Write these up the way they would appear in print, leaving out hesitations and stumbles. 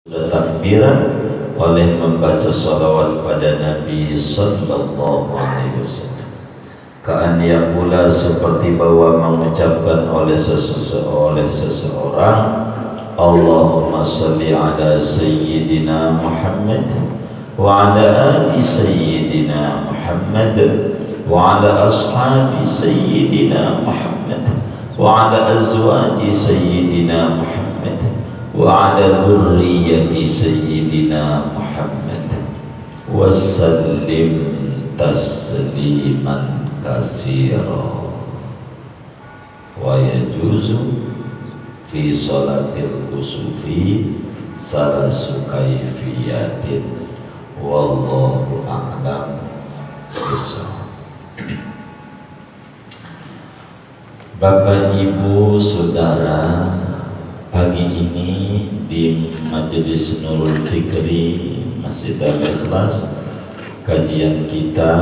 takbiran oleh membaca salawat pada Nabi sallallahu alaihi wasallam. Ka'an yaqula, seperti bahwa mengucapkan oleh seseorang, Allahumma salli ala sayyidina Muhammad wa ala ali sayyidina Muhammad wa ala ashabi sayyidina Muhammad wa ala azwaji sayyidina Muhammad wa ala dhurriyyati sayyidina Muhammad wa sallim tasliman katsira. Wa yajuzu fi salatil kusufi salasu kaifiyatin wallahu a'lam bishawab. Bapak, Ibu, Saudara, pagi ini di Majelis Nurul Fikri Masjid Al-Ikhlas, kajian kita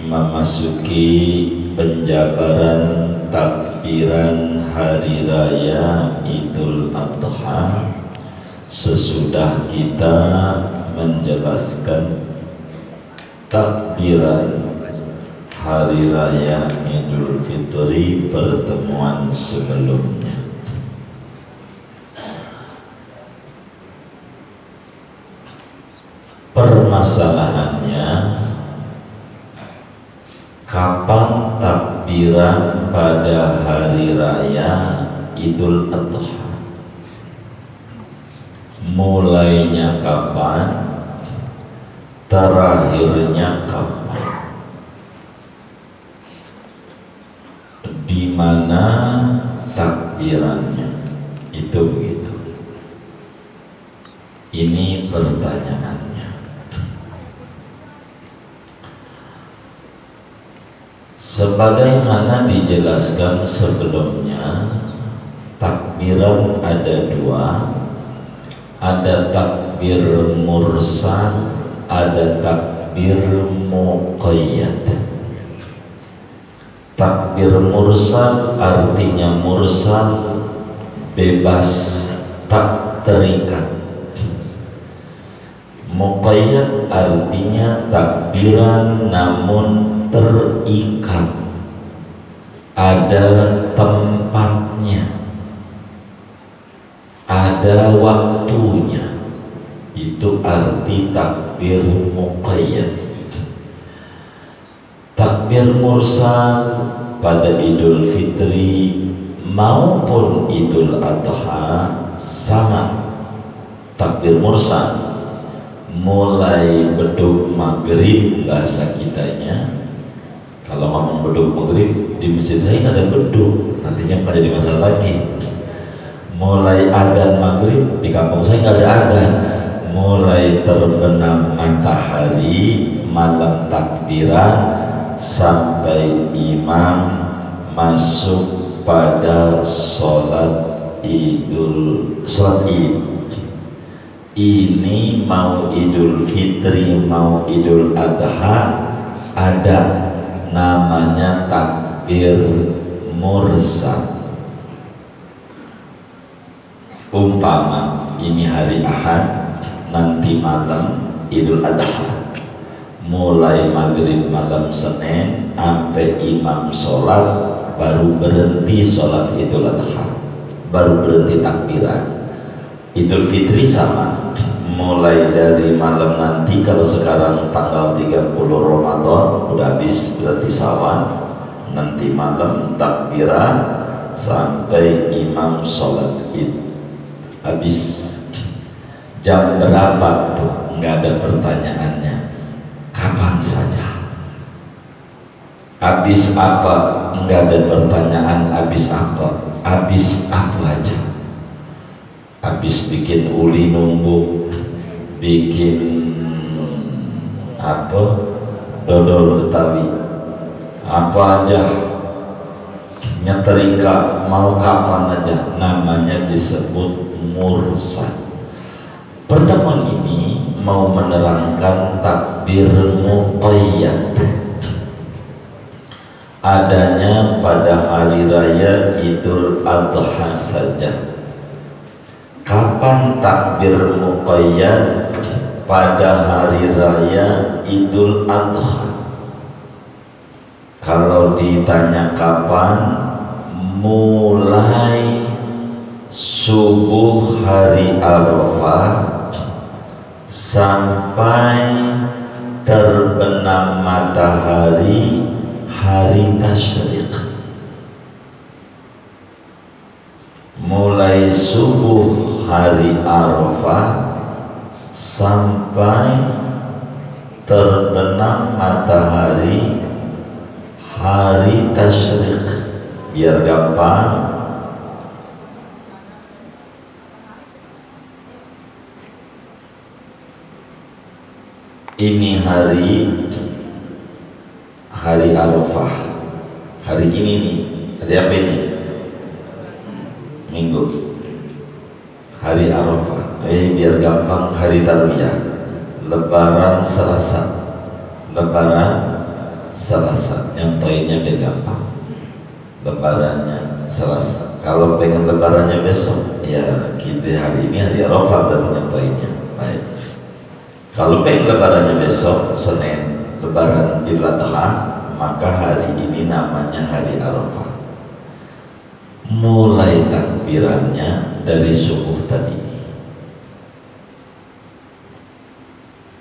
memasuki penjabaran takbiran hari raya Idul Adha. Sesudah kita menjelaskan takbiran hari raya Idul Fitri pertemuan sebelumnya, permasalahannya kapan takbiran pada hari raya Idul Adha, mulainya kapan, terakhirnya kapan, di mana takbirannya, itu begitu. Ini pertanyaannya. Sebagaimana dijelaskan sebelumnya, takbiran ada dua, ada takbir mursal, ada takbir muqayyad. Takbir mursal artinya mursal, bebas, tak terikat. Muqayyad artinya takbiran namun terikat, ada tempatnya, ada waktunya. Itu arti takbir muqayyad. Takbir mursal pada Idul Fitri maupun Idul Adha sama. Takbir mursal mulai beduk maghrib, bahasa kitanya. Kalau ngomong beduk maghrib, di masjid saya nggak ada beduk, nantinya nggak jadi masalah lagi. Mulai adzan maghrib, di kampung saya nggak ada adzan. Mulai terbenam matahari malam takbiran sampai imam masuk pada sholat Id. Ini mau Idul Fitri mau Idul Adha ada namanya takbir mursal. Umpama ini hari Ahad, nanti malam Idul Adha, mulai maghrib malam Senin sampai imam sholat, baru berhenti sholat Idul Adha, baru berhenti takbiran. Idul Fitri sama, mulai dari malam nanti, kalau sekarang tanggal 30 Ramadan udah habis, berarti Sawan, nanti malam takbiran sampai imam sholat Id. Habis jam berapa tuh? Nggak ada pertanyaannya, kapan saja. Habis apa? Nggak ada pertanyaan habis apa, habis apa aja. Habis bikin uli numbuk, bikin apa, dodol Betawi, apa aja, nyetrika, mau kapan aja, namanya disebut mursal. Pertemuan ini mau menerangkan takbir muqayyad, adanya pada hari raya Idul Adha saja. Kapan takbir muqayyad? Pada hari raya Idul Adha. Kalau ditanya kapan, mulai subuh hari Arafah sampai terbenam matahari hari tasyrik. Mulai subuh hari Arafah sampai terbenam matahari hari tasyrik. Biar gampang, ini hari Arafah. Hari ini nih, hari apa ini? Minggu. Hari Arafah. Biar gampang, hari Tarwiyah. Lebaran Selasa. Lebaran Selasa. Yang toinya biar gampang. Lebarannya Selasa. Kalau pengen lebarannya besok, ya kita hari ini hari Arafah berarti yang toinya. Baik. Kalau pengen lebarannya besok, Senin, lebaran Idul Adha, maka hari ini namanya hari Arafah. Mulai takbirannya dari subuh tadi.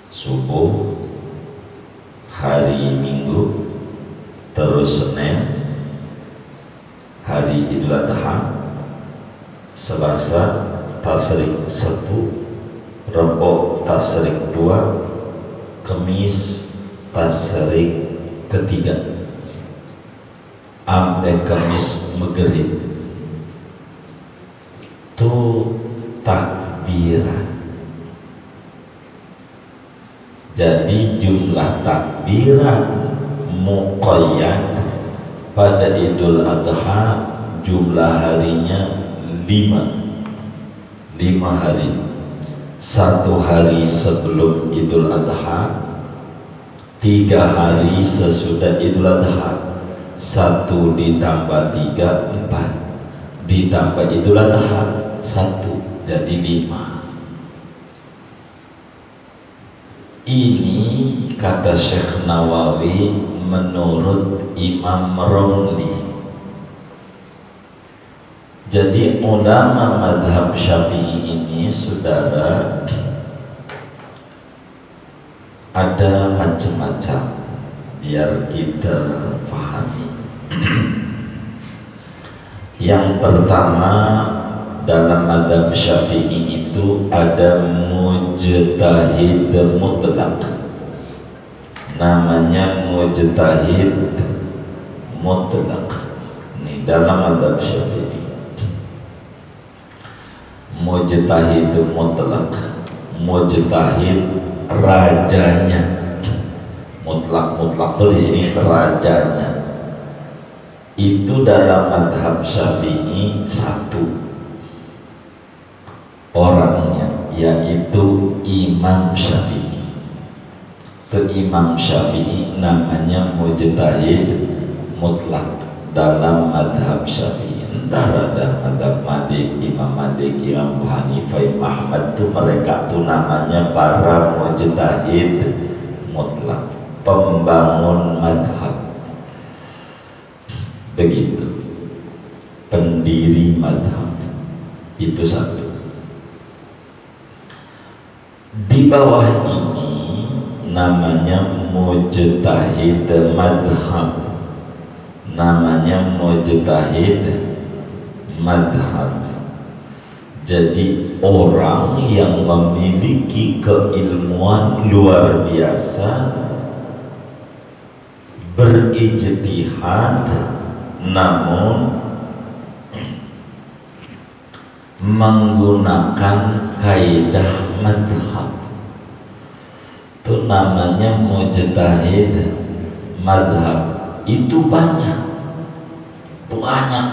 Subuh hari Minggu, terus Senin hari Idul Adha, Selasa tasyrik 1, Rebo tasyrik 2, Kemis tasyrik 3, sampai Kemis Maghrib. Itu takbiran. Jadi jumlah takbiran muqayyad pada Idul Adha jumlah harinya 5 hari. 1 hari sebelum Idul Adha, 3 hari sesudah Idul Adha, 1 ditambah 3, 4, ditambah Idul Adha 1, jadi 5. Ini kata Syekh Nawawi menurut Imam Romli. Jadi ulama madhab Syafi'i ini, saudara, ada macam-macam, biar kita pahami. Yang pertama, dalam madhab Syafi'i itu ada mujtahid mutlak. Namanya mujtahid mutlak. Ini dalam madhab Syafi'i. Mujtahid mutlak, mujtahid rajanya. Mutlak itu di sini rajanya. Itu dalam madhab Syafi'i 1 orangnya, yaitu Imam Syafi'i. Itu Imam Syafi'i namanya mujtahid mutlak dalam madhab Syafi'i. Entar ada madhab Malik, Imam Malik, Imam Abu Hanifah, Imam Ahmad, itu mereka tuh namanya para mujtahid mutlak, pembangun madhab. Begitu, pendiri madhab. Itu 1. Di bawah ini namanya mujtahid madhab. Namanya mujtahid madhab. Jadi orang yang memiliki keilmuan luar biasa, berijtihad, namun menggunakan kaidah madhab. Itu namanya mujtahid madhab. Itu banyak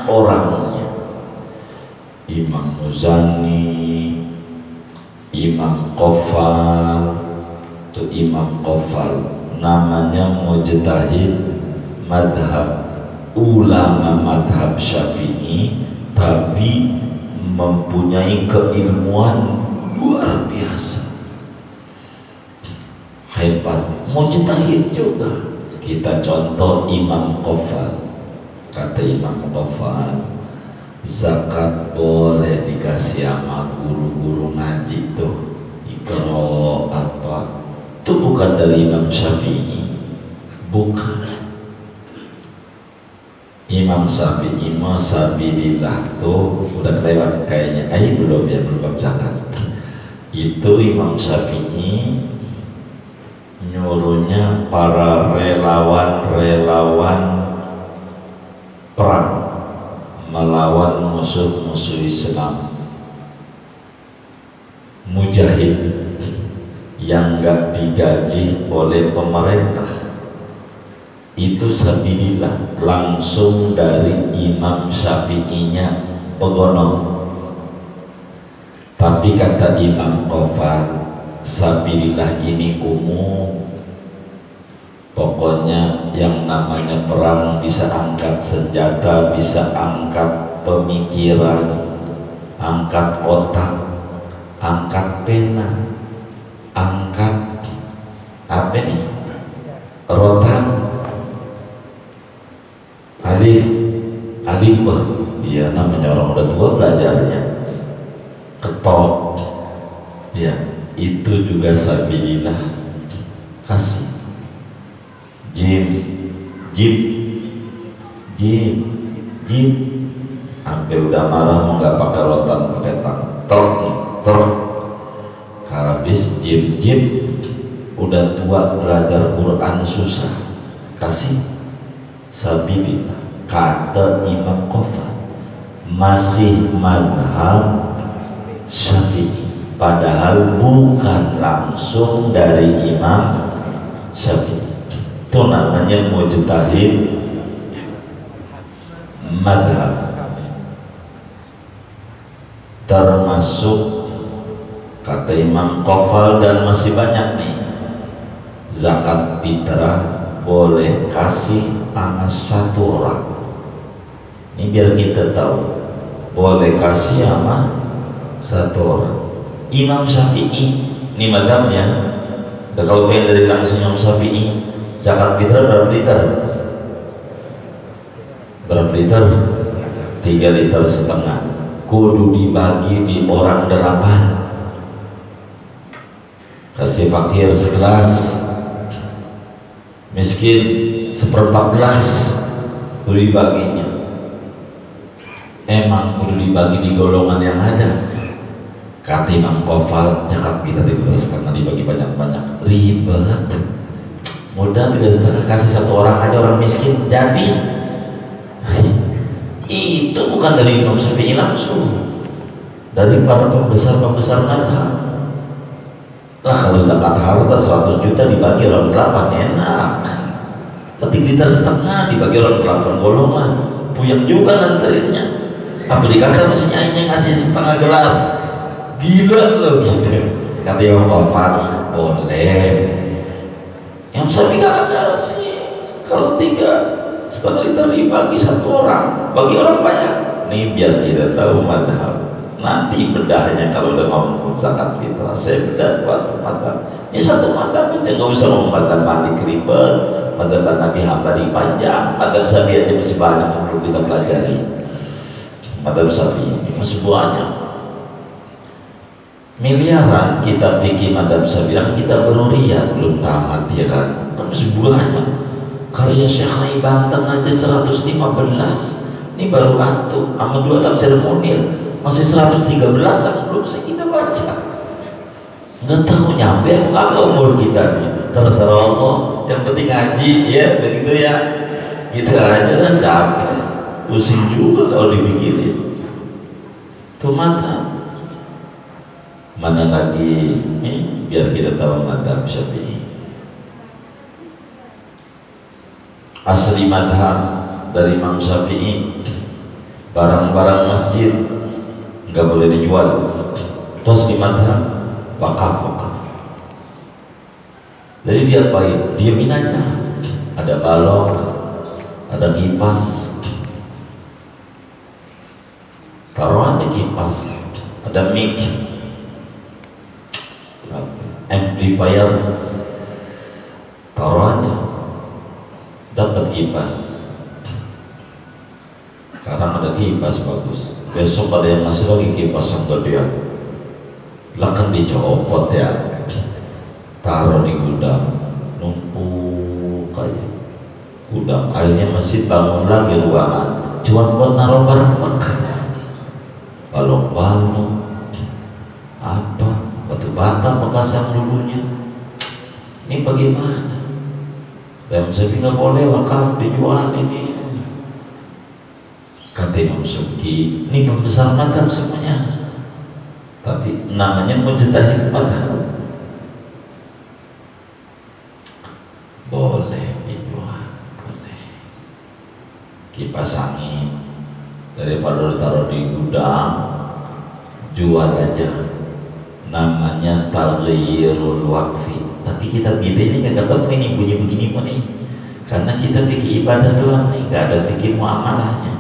orangnya. Imam Muzani, Imam Qafal, itu Imam Qafal namanya mujtahid madhab. Ulama madhab Syafi'i, tapi mempunyai keilmuan luar biasa, hebat, mujtahid juga. Kita contoh Imam Qafal. Kata Imam Qafal, zakat boleh dikasih sama guru-guru ngaji tuh, ikro apa, itu bukan dari Imam Syafi'i, bukan. Imam Syafi'i mah sabilillah tuh udah lewat kayaknya, belum ya, belum bab zakat. Itu Imam Syafi'i nyuruhnya para relawan perang melawan musuh-musuh Islam, mujahid yang gak digaji oleh pemerintah, itu sabilillah, langsung dari Imam Syafi'inya pegono. Tapi kata Imam Qafal, sabilillah ini umum, pokoknya yang namanya perang bisa angkat senjata, bisa angkat pemikiran, angkat otak, angkat pena, angkat apa nih, rotan, alif bah, iya namanya orang udah tua belajarnya, ketok, ya itu juga sabilillah. Kasih jim sampai udah marah mau nggak pakai rotan, pakai tang ter habis jim udah tua belajar Quran susah, kasih sabilillah. Kata Imam Qafal, masih madhab Syafi'i, padahal bukan langsung dari Imam Syafi'i. Itu namanya mujtahid madhab. Termasuk kata Imam Qafal, dan masih banyak nih, zakat fitrah boleh kasih sama satu orang. Ini biar kita tahu, boleh kasih sama satu orang. Imam Syafi'i ini madhabnya, dan kalau pengen dari langsung Imam Syafi'i, zakat fitrah berapa liter? Berapa liter? 3,5 liter. Kudu dibagi di orang 8. Kasih fakir segelas, miskin 1/4 gelas, kudu dibaginya. Emang kudu dibagi di golongan yang ada. Kata Imam Qafal, zakat fitrah 3,5 dibagi banyak-banyak, ribet. Mudah 3,5 kasih satu orang aja, orang miskin jadi. Itu bukan dari Imam Syafi'i langsung, dari para pembesar-pembesar madhab. Lah kalau zakat harta 100 juta dibagi orang 8 enak, 3,5 liter dibagi orang 8 golongan, puyeng juga nganterinnya. Apa dikata mestinya ini ngasih setengah gelas, gila loh gitu. Kata Imam Qafal, boleh. Yang Syafi'i gak kasih, kalau 3,5 liter dibagi satu orang, bagi orang banyak. Ini biar kita tahu madhab. Nanti bedahnya kalau udah ngomong zakat fitrah, saya bedah buat madhab. Ini satu madhab aja, nggak usah ngomong madhab Malik ribet, madhab Nabi Hambali panjang, madhab Syafi'i aja masih banyak yang perlu kita pelajari. Madhab Syafi'i masih banyak. Miliaran kitab fikih madhab Syafi'i kita baru lihat, belum tamat ya kan? Masih banyak. Karya Syekh Nai Banten aja 115. Ini baru antum sama 2 tafsir Munir, masih 113 yang belum sih kita baca. Nggak tahu nyampe apa kagak umur kita nih, terserah Allah, yang penting ngaji ya, begitu ya. Gitu aja lah, capek, pusing juga kalau dipikirin. Tuh mana lagi nih, biar kita tahu madhab Syafi'i. Asli madhab dari Imam Syafi'i, barang-barang masjid nggak boleh dijual. Terus di madhab wakaf. Jadi dia apain? Diamin aja. Ada balok, ada kipas, taruh aja kipas, ada mic, amplifier, taruh aja, dapat kipas. Sekarang ada kipas bagus, besok ada yang masih lagi kipas yang gede, lah kan dicopot ya, taruh di gudang, numpuk aja gudang. Akhirnya masjid bangun lagi ruangan cuma buat naruh barang bekas, balong-balong apa, batu bata bekas yang dulunya. Ini bagaimana? Dan saya nggak boleh wakaf dijual ini. Kata Imam Subki, ini pembesar madhab semuanya, tapi namanya mujtahid madhab. Boleh dijual, boleh. Kipas angin daripada ditaruh di gudang, jual aja. Namanya taghyirul waqfi. Tapi kita ini nggak ketemu ini bunyi begini pun nih, karena kita fikih ibadah doang nih, nggak ada fikih muamalahnya.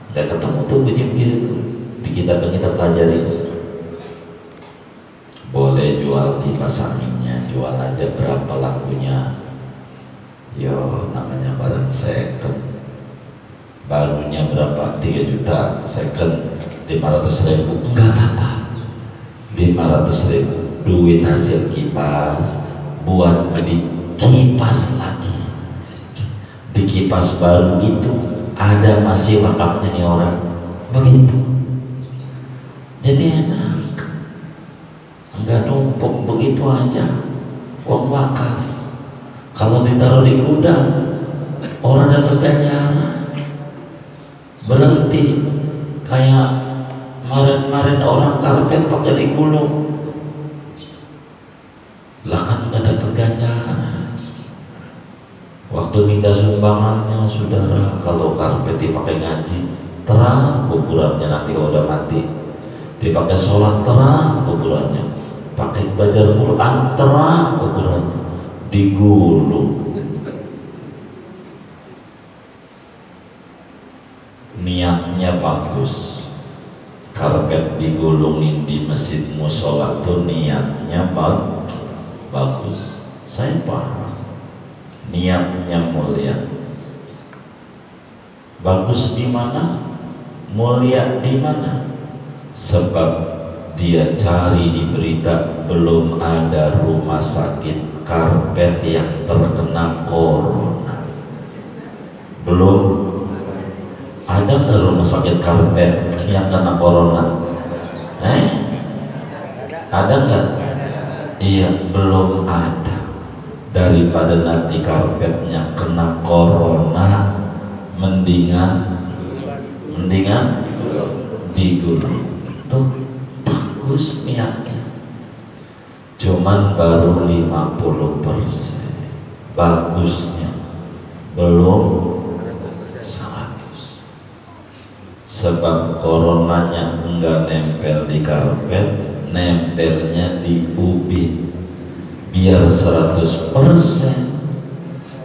Nggak ketemu tuh bunyi begitu di kitab yang kita pelajari. Boleh jual kipas anginnya, jual aja, berapa lakunya? Yo, namanya barang second, barunya berapa? 3 juta, second 500.000, enggak apa-apa. 500.000 duit hasil kipas buat beli kipas lagi. Di kipas baru itu ada masih wakafnya nih orang, begitu. Jadi enak, enggak numpuk begitu aja uang wakaf. Kalau ditaruh di gudang, orang dapat ganjaran berhenti. Kayak kemarin orang karpet pakai digulung, lah kan nggak dapat ganjaran. Waktu minta sumbangannya, saudara, kalau karpet dipakai ngaji, terang kuburannya nanti kalau udah mati. Dipakai sholat, terang kuburannya. Pakai belajar Quran, terang kuburannya. Digulung. Niatnya bagus. Karpet digulungin di masjid musola tuh niatnya bagus. Saya paham. Niatnya mulia. Bagus di mana? Mulia di mana? Sebab dia cari di berita belum ada rumah sakit karpet yang terkena corona. Belum ada nggak rumah sakit karpet yang kena corona? Ada nggak? Iya, belum ada. Daripada nanti karpetnya kena corona, mendingan digulung. Tuh bagus niatnya, cuman baru 50%. Bagusnya belum 100. Sebab coronanya enggak nempel di karpet, nempelnya di ubin. Biar 100%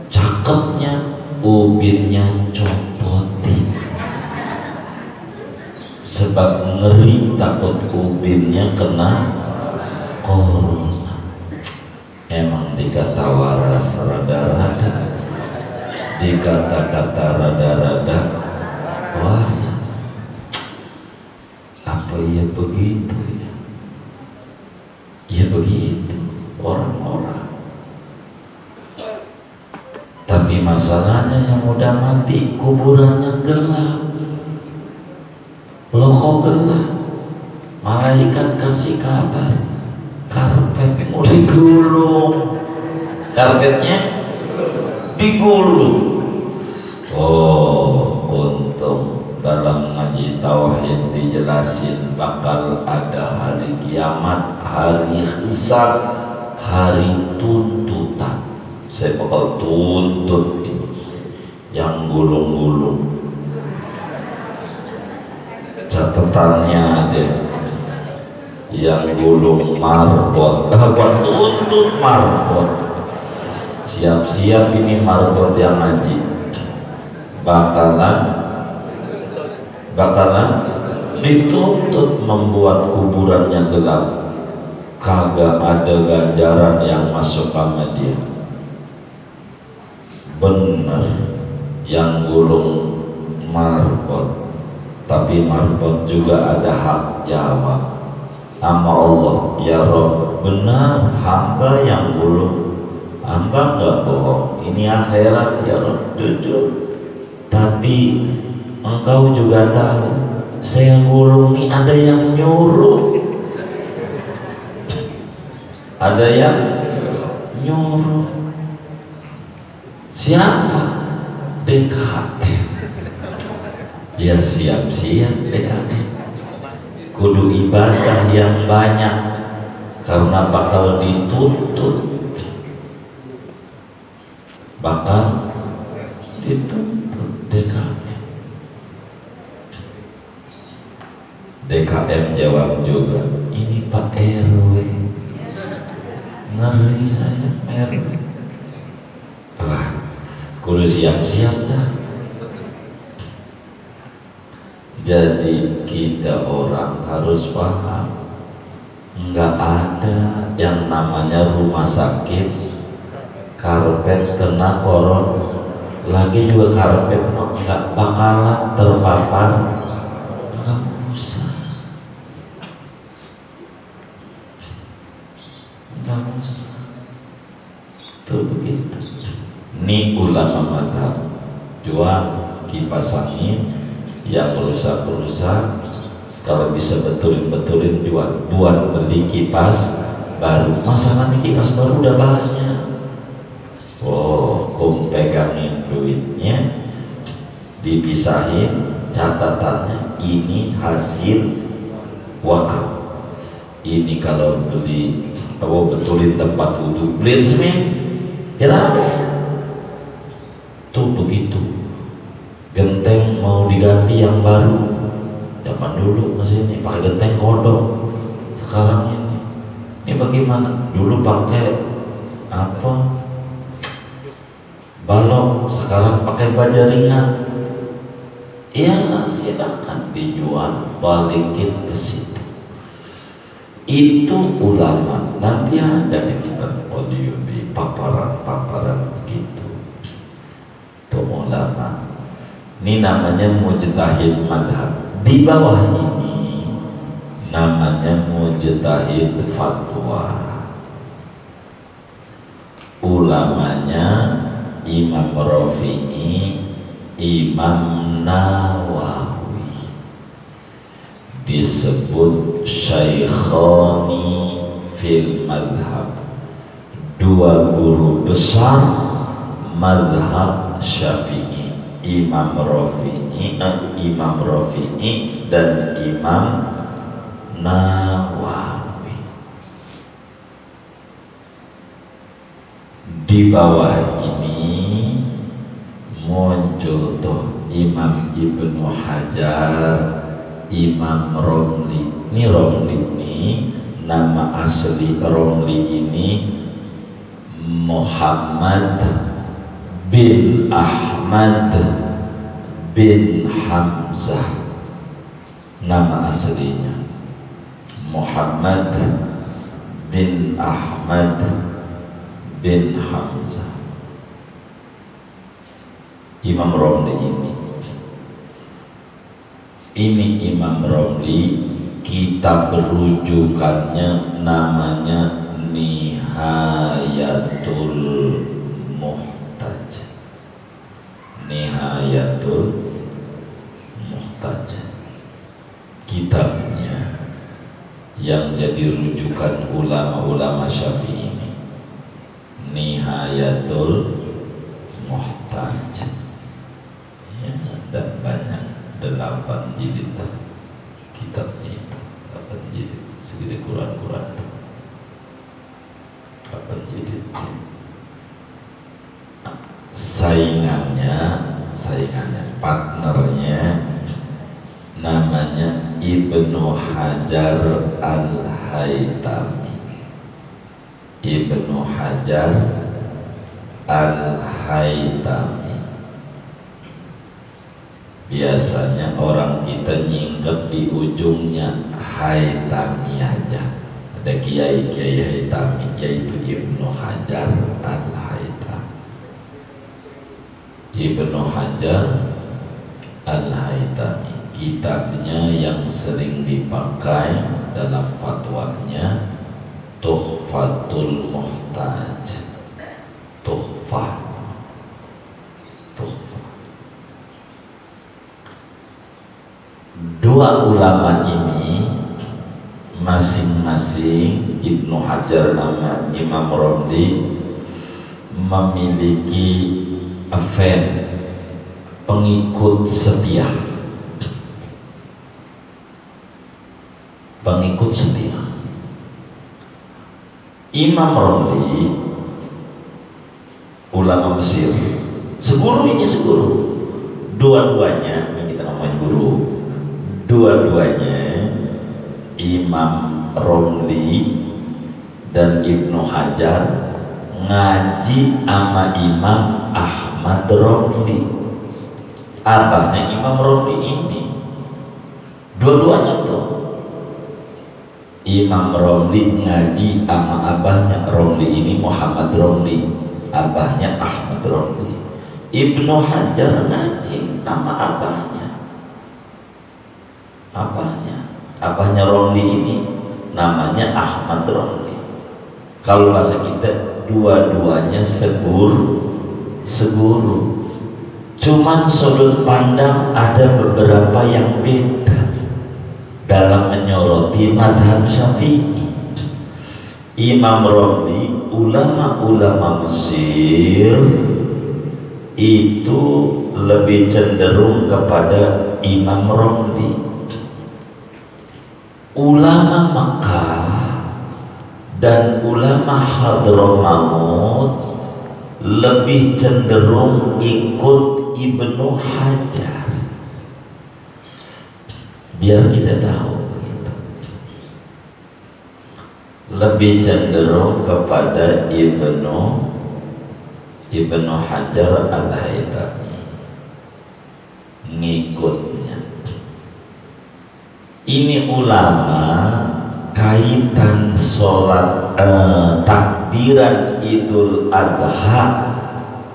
cakepnya, ubinnya copotin. Sebab ngeri takut ubinnya kena corona. Emang dikata waras rada-rada, dikata-kata rada-rada waras. Apa iya begitu ya? Ya begitu orang-orang. Tapi masalahnya yang udah mati kuburannya gelap. Loh kok gelap? Malaikat kasih kabar, karpet mau digulung. Karpetnya digulung. Oh, untung dalam ngaji tauhid dijelasin bakal ada hari kiamat, hari hisab, hari tuntutan. Saya bakal tuntut ini yang gulung-gulung. Catatannya deh, yang gulung marbot, gua tuntut marbot. Siap-siap ini marbot yang ngaji bakalan dituntut membuat kuburannya gelap, kagak ada ganjaran yang masuk sama dia. Bener yang gulung marbot, tapi marbot juga ada hak jawab sama Allah. Ya Rob, benar hamba yang gulung, hamba nggak bohong, ini akhirat ya Rob, jujur. Tapi engkau juga tahu saya gulung ini ada yang nyuruh, ada yang nyuruh. Siapa? DKM. Ya siap-siap DKM, kudu ibadah yang banyak karena bakal dituntut, bakal dituntut DKM. DKM jawab juga, ini Pak RW, ngeri saya RW. Wah, kudu siap-siap dah. Jadi kita orang harus paham, nggak ada yang namanya rumah sakit karpet kena koron, lagi juga karpet nggak bakalan terpapar. Nggak usah, nggak usah. Tuh begitu. Ini ulama madhab, jual kipas angin yang rusak-rusak, kalau bisa betulin jual, buat beli kipas baru. Masalahnya kipas baru udah banyak. Oh, pegangin duitnya, dipisahin, catatannya ini hasil wakaf. Ini kalau beli, betulin tempat wudhu, beli semen, kira-kira tuh begitu. Genteng mau diganti yang baru, zaman dulu masih ini pakai genteng kodok, sekarang ini bagaimana? Dulu pakai apa? Balok, sekarang pakai baja ringan. Ya silakan dijual, balikin ke situ. Itu ulama. Nanti ada di kitab audio di paparan-paparan begitu. Itu ulama. Ini namanya mujtahid madhab. Di bawah ini namanya mujtahid fatwa. Ulamanya Imam Rafi'i, Imam Nawawi, disebut Syaikhani fil madhab, dua guru besar madhab Syafi'i, Imam Rafi'i dan Imam Nawawi. Di bawah ini muncul tuh Imam Ibnu Hajar, Imam Romli. Ini Romli ini nama asli Romli ini Muhammad bin Ahmad bin Hamzah. Nama aslinya Muhammad bin Ahmad bin Hamzah. Imam Romli ini Imam Romli, kitab rujukannya namanya Nihayatul Muhtaj. Nihayatul Muhtaj kitabnya yang jadi rujukan ulama-ulama Syafi'i ini. Nihayatul Muhtaj ya, dan banyak 8 jilid kitabnya itu, 8 jilid segede Quran-Quran 8 jilid. Saingannya partnernya namanya Ibnu Hajar Al-Haytami. Ibnu Hajar Al-Haytami. Biasanya orang kita nyingkep di ujungnya Haytami aja. Ada kiai-kiai Haytami, yaitu Ibnu Hajar Al-Haytami. Ibnu Hajar Al-Haytami, kitabnya yang sering dipakai dalam fatwanya Tuhfatul Muhtaj. Tuhfah. Dua ulama ini masing-masing Ibnu Hajar sama Imam Romli memiliki pengikut setia. Pengikut setia. Imam Romli ulama Mesir, seguru ini seguru. Dua-duanya, ini kita ngomongin guru. Dua-duanya Imam Romli dan Ibnu Hajar ngaji sama Imam Ahmad Romli, abahnya Imam Romli ini. Dua-duanya tuh Imam Romli ngaji sama abahnya. Romli ini Muhammad Romli, abahnya Ahmad Romli. Ibnu Hajar ngaji sama abahnya Romli ini namanya Ahmad Romli. Kalau bahasa kita dua-duanya seguru. Cuman sudut pandang ada beberapa yang beda dalam menyoroti mazhab Syafi'i. Imam Romli, ulama-ulama Mesir itu lebih cenderung kepada Imam Romli. Ulama Makkah dan ulama Hadramaut lebih cenderung ikut Ibnu Hajar. Biar kita tahu begitu. Lebih cenderung kepada Ibnu Hajar Al-Haytami, ngikutnya. Ini ulama kaitan sholat takbiran Idul Adha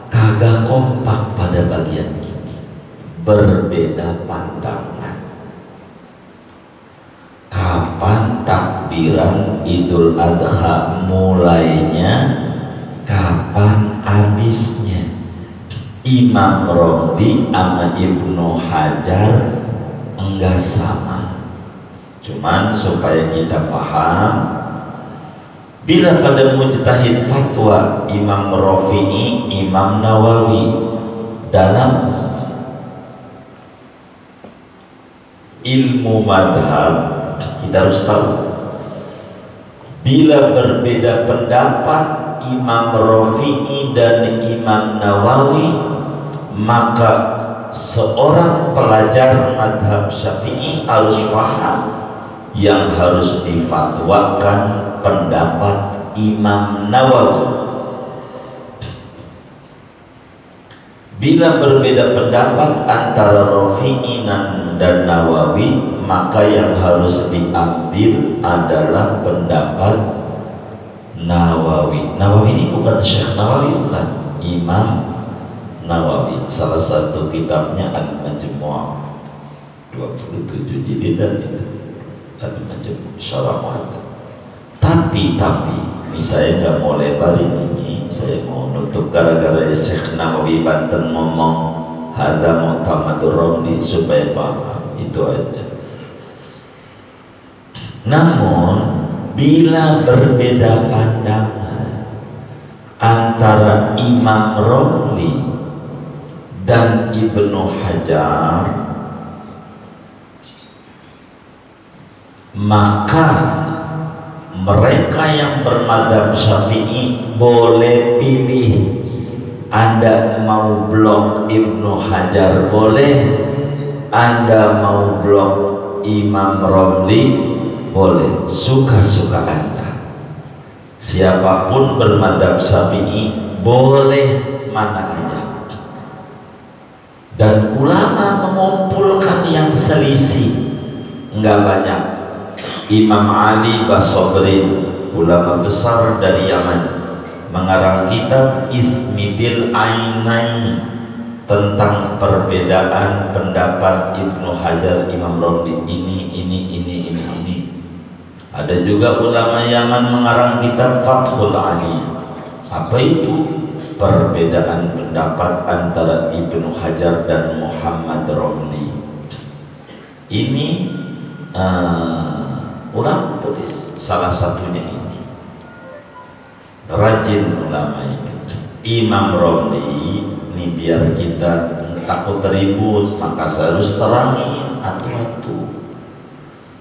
kagak kompak pada bagian ini, berbeda pandangan. Kapan takbiran Idul Adha mulainya, kapan habisnya? Imam Romli sama Ibnu Hajar enggak sama. Cuman supaya kita paham, bila pada mujtahid fatwa Imam Rafi'i, Imam Nawawi dalam ilmu madhab, kita harus tahu bila berbeda pendapat Imam Rafi'i dan Imam Nawawi, maka seorang pelajar madhab Syafi'i harus paham yang harus difatwakan pendapat Imam Nawawi. Bila berbeda pendapat antara Rafi'i dan Nawawi, maka yang harus diambil adalah pendapat Nawawi. Nawawi ini bukan Syekh Nawawi, bukan, Imam Nawawi. Salah satu kitabnya Al-Majmu' 27 jilid itu Al-Majmu' Syarah Muhammad. Tapi ini saya nggak mau lebarin ini, saya mau nutup gara-gara Syekh Nawawi Banten ngomong hadza mu'tamadur Romli supaya paham, itu aja. Namun bila berbeda pandangan antara Imam Romli dan Ibnu Hajar, maka mereka yang bermadzhab Syafi'i boleh pilih. Anda mau blok Ibnu Hajar boleh, Anda mau blok Imam Romli boleh, suka-suka Anda. Siapapun bermadzhab Syafi'i boleh mana aja. dan ulama mengumpulkan yang selisih enggak banyak. Imam Ali Bassobrin, ulama besar dari Yaman, mengarang kitab Ithmidil Ainain tentang perbedaan pendapat Ibnu Hajar, Imam Romli, ini. Ada juga ulama Yaman mengarang kitab Fathul Ali. Apa itu? Perbedaan pendapat antara Ibnu Hajar dan Muhammad Romli. Ini ulama tulis, salah satunya ini. Rajin ulama ini. Imam Romli ini, biar kita takut ribut, maka saya harus terangin atu-atu.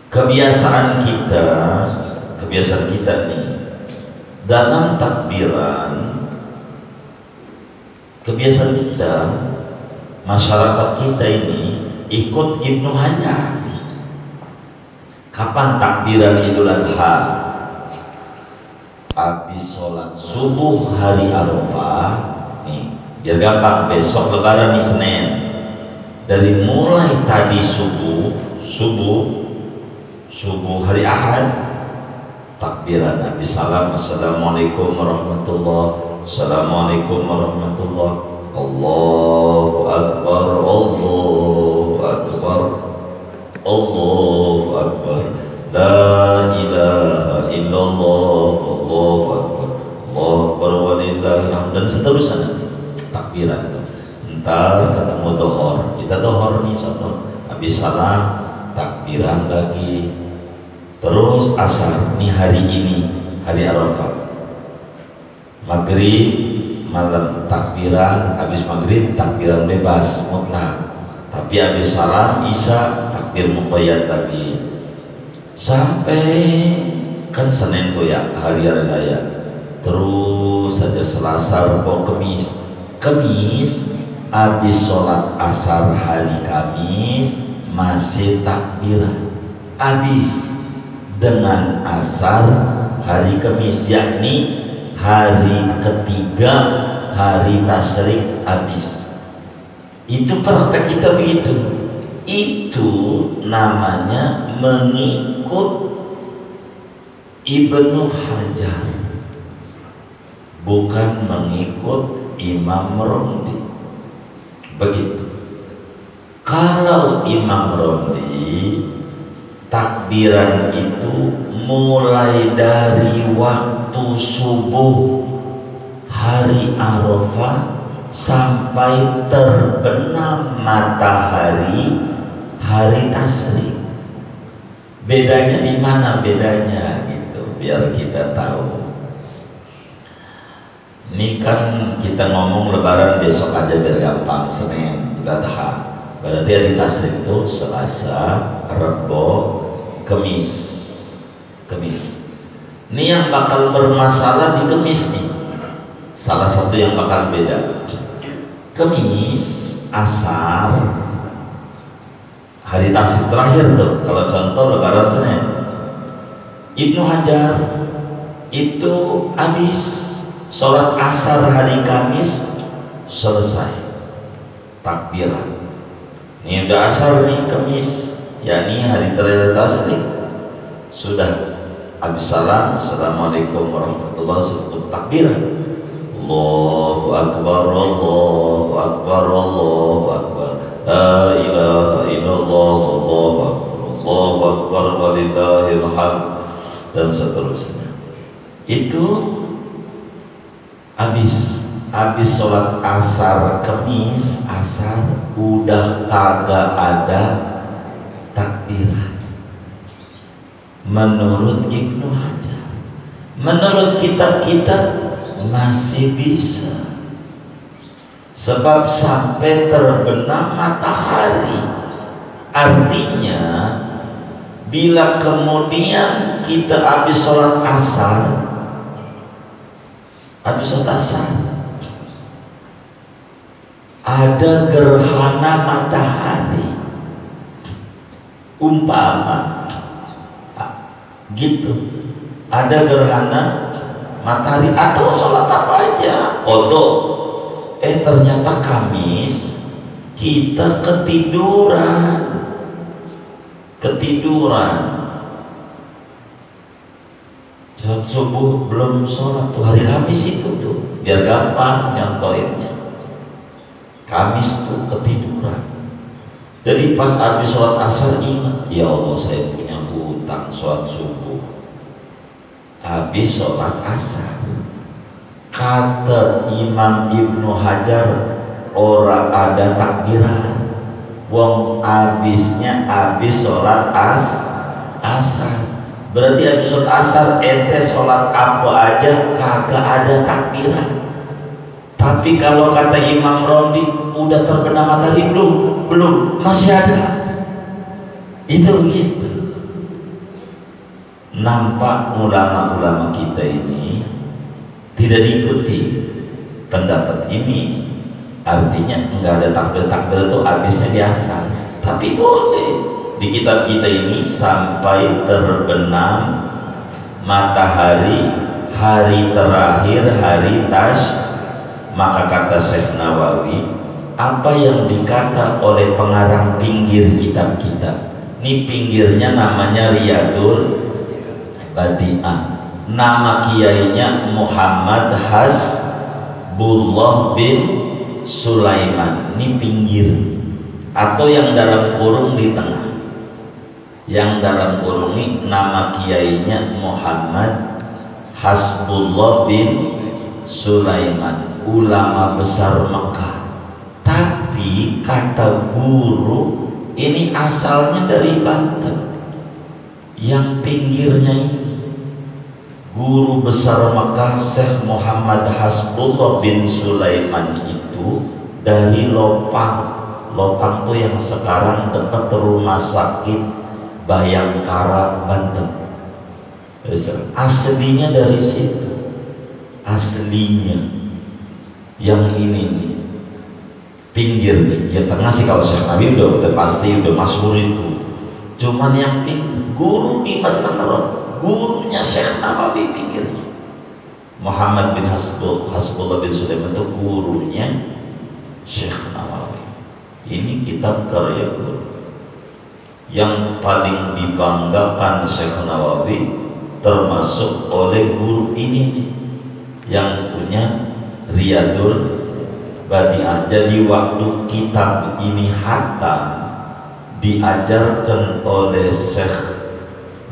Kebiasaan kita nih dalam takbiran, kebiasaan kita, masyarakat kita ini ikut Ibnu Hajar. Kapan takbiran Idul Adha? Habis sholat subuh hari Arafah nih, biar gampang, besok lebaran nih Senin, dari mulai tadi subuh hari Ahad, takbiran habis salam, assalamualaikum warahmatullahi, assalamualaikum warahmatullahi, Allahu Akbar, Allahu Akbar, Allahu Akbar, la ilaha illallah, Allahu Akbar, Allahu Akbar walillahil hamd, dan seterusnya takbiran itu. Ntar ketemu dohor, kita dohor nih soto, habis salam takbiran lagi, terus asar nih, hari ini hari Arafah, maghrib malam takbiran, habis maghrib takbiran bebas mutlak, tapi habis salam isya takbir muqayyad lagi, sampai kan Senin tuh ya hari raya, terus saja Selasa, Rabu, Kamis habis sholat asar hari Kamis masih takbiran, habis dengan asar hari Kamis, yakni hari ketiga hari tasyrik habis. Itu praktek kita begitu. Itu namanya mengikut Ibnu Hajar, bukan mengikut Imam Romli. Begitu. Kalau Imam Romli, takbiran itu mulai dari waktu subuh hari Arafah sampai terbenam matahari hari tasyrik. Bedanya di mana bedanya gitu, biar kita tahu. Ini kan kita ngomong lebaran besok aja biar gampang, Senin, Idul Adha. Berarti hari tasyrik itu Selasa, Rabu, Kamis. Ini yang bakal bermasalah di Kamis nih. Salah satu yang bakal beda. Kamis, asar, hari tasyrik terakhir tuh. Kalau contoh lebaran Senin, Ibnu Hajar itu habis sholat asar hari Kamis selesai takbiran. Ini udah asar nih Kamis, yakni hari terakhir tasyrik, sudah habis salam, assalamualaikum warahmatullahi wabarakatuh, takbiran, Allahu Akbar, Allahu Akbar, Allahu Akbar, la ilaha illallah, Allahu Akbar, Allahu Akbar walillahil hamd, dan seterusnya. Itu habis sholat asar Kamis, asar udah kagak ada takbiran menurut Ibnu Hajar. Menurut kitab-kitab masih bisa, sebab sampai terbenam matahari. Artinya bila kemudian kita habis sholat asar, ada gerhana matahari, umpama gitu, ada gerhana matahari atau sholat apa aja, foto, ternyata Kamis Kita ketiduran. Sholat subuh belum sholat tuh, hari Kamis itu tuh, biar gampang nyontoinnya. Kamis tuh ketiduran. Jadi pas habis sholat asar ingat, ya Allah saya punya hutang sholat subuh. Habis sholat asar, kata Imam Ibnu Hajar, ora ada takbiran. Wong habisnya habis sholat asar. Berarti habis sholat asar ente sholat apa aja kagak ada takbiran. Tapi kalau kata Imam Romli, udah terbenam matahari belum, masih ada. Itu begitu. Nampak ulama-ulama kita ini tidak diikuti pendapat ini. Artinya enggak ada takbir itu habisnya di asar. Tapi boleh di kitab kita ini sampai terbenam matahari hari terakhir hari tash. Maka kata Syekh Nawawi, apa yang dikata oleh pengarang pinggir kitab kita, ini pinggirnya namanya Riyadul Badi'ah, nama kiainya Muhammad Hasbullah bin Sulaiman. Ini pinggir, atau yang dalam kurung di tengah. Yang dalam kurung ini nama kiainya Muhammad Hasbullah bin Sulaiman, ulama besar Mekah. Tapi kata guru ini asalnya dari Banten. Yang pinggirnya ini guru besar Mekah Syekh Muhammad Hasbullah bin Sulaiman itu dari Lopang. Lopang tuh yang sekarang dekat rumah sakit Bayangkara, Banten. Aslinya dari situ. Aslinya yang ini nih pinggir nih, ya tengah sih kalau Syekh Nabi udah pasti udah masyhur itu. Cuman yang pinggir guru di Masjid An-Nabawi, gurunya Syekh Nawawi pinggirnya. Muhammad bin Hasbullah bin Sulaiman itu gurunya Syekh Nawawi. Ini kitab karya guru yang paling dibanggakan Syekh Nawawi, termasuk oleh guru ini nih, yang punya Riyadul Badi'ah. Jadi waktu kitab ini hatam diajarkan oleh Syekh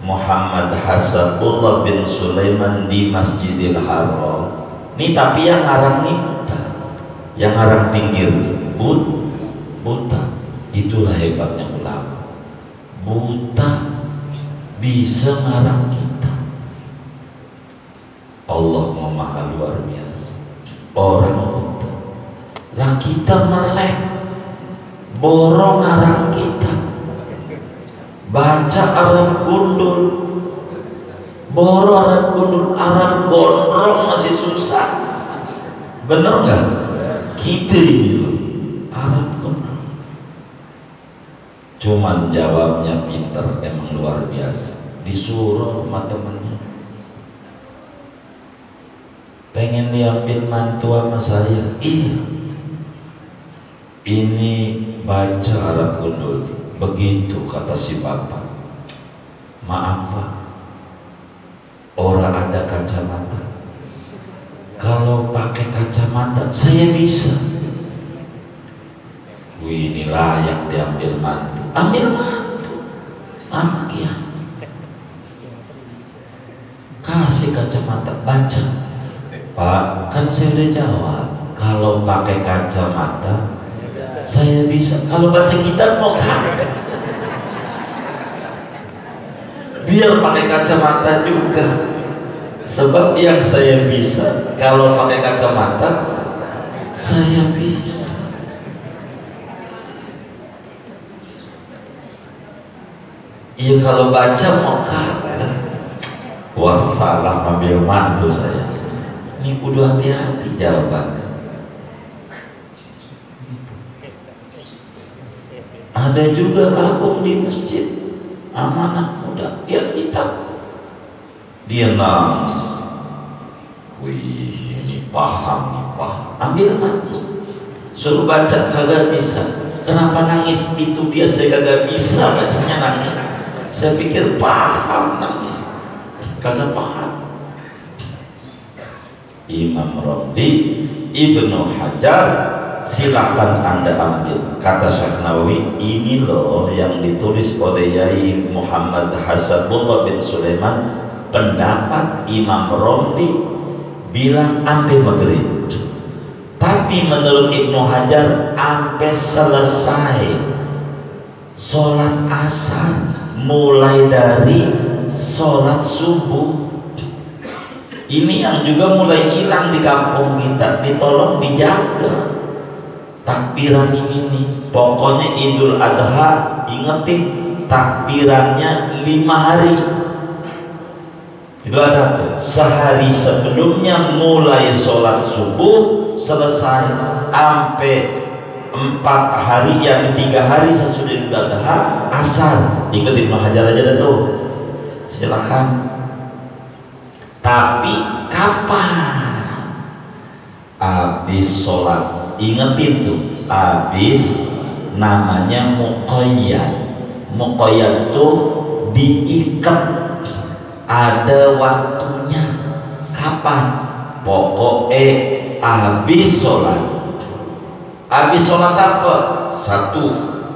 Muhammad Hasbullah bin Sulaiman di Masjidil Haram. Ini tapi yang ngarang nih buta, yang ngarang pinggir buta. Itulah hebatnya ulama, buta bisa ngarang kita. Allah maha luar biasa. Orang buta lah kita melek, borong ngarang kita, baca Arab gundul, borong Arab gundul, Arab gondrong masih susah. Bener nggak? Kita ini loh Arab gundul. Cuman jawabnya pinter, emang luar biasa. Disuruh sama temennya, pengen diambil mantu sama saya. Iya, ini baca Arab gundul. Begitu kata si bapak, maaf pak, orang ada kacamata. Kalau pakai kacamata saya bisa. Wih, ini layak diambil mantu. Ambil mantu sama kiamat. Kasih kacamata, baca. Pak, kan saya udah jawab, kalau pakai kacamata saya bisa. Kalau baca kitab mau kagak? Biar pakai kacamata juga. Sebab yang saya bisa, kalau pakai kacamata saya bisa. Iya, kalau baca mau kagak? Wah, salah ambil mantu saya. Ini kudu hati-hati jawabannya. Ada juga kagum di masjid, amanah muda, lihat kitab, dia nangis. Wih, ini paham, ambil mantu, suruh baca kagak bisa. Kenapa nangis? Itu dia saya kagak bisa bacanya nangis. Saya pikir paham nangis, kagak paham. Imam Romli, Ibnu Hajar, silahkan Anda ambil. Kata Syekh Nawawi, ini loh yang ditulis oleh Yai Muhammad Hasanullah bin Sulaiman, pendapat Imam Romli bilang sampai maghrib, tapi menurut Ibnu Hajar sampai selesai sholat asar, mulai dari sholat subuh. Ini yang juga mulai hilang di kampung kita, ditolong dijaga takbiran ini nih. Pokoknya Idul Adha ingetin takbirannya 5 hari. Idul Adha tuh sehari sebelumnya mulai sholat subuh selesai sampai 4 hari, yang 3 hari sesudah Idul Adha asar. Ikutin Ibnu Hajar aja dah tuh, silakan. Tapi kapan? Habis sholat, ingetin tuh, habis namanya muqayyad. Muqayyad tuh diikat, ada waktunya. Kapan? Pokoknya habis sholat. Habis sholat apa? 1,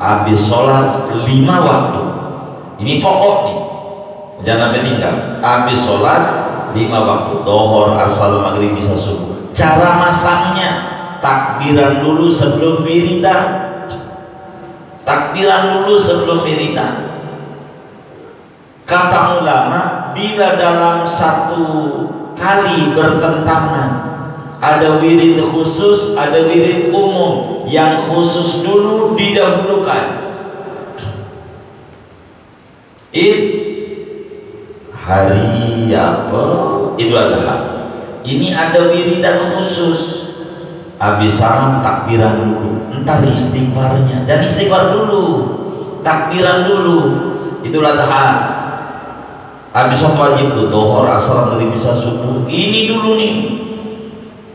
habis sholat 5 waktu. Ini pokok nih, jangan sampai tinggal. Habis sholat 5 waktu, dohor, asal, maghrib, bisa, subuh. Cara masangnya, takbiran dulu sebelum wiridan. Takbiran dulu sebelum wiridan. Kata ulama, bila dalam satu kali bertentangan, ada wirid khusus, ada wirid umum, yang khusus dulu didahulukan. Hari apa? Idul Adha. Ini ada wiridan khusus. Habis salam takbiran dulu, entar istighfarnya. Dan istighfar dulu, takbiran dulu. Idul Adha. Habis sholat wajib tuh, dohor, asar, maghrib, bisa, subuh. Ini dulu nih.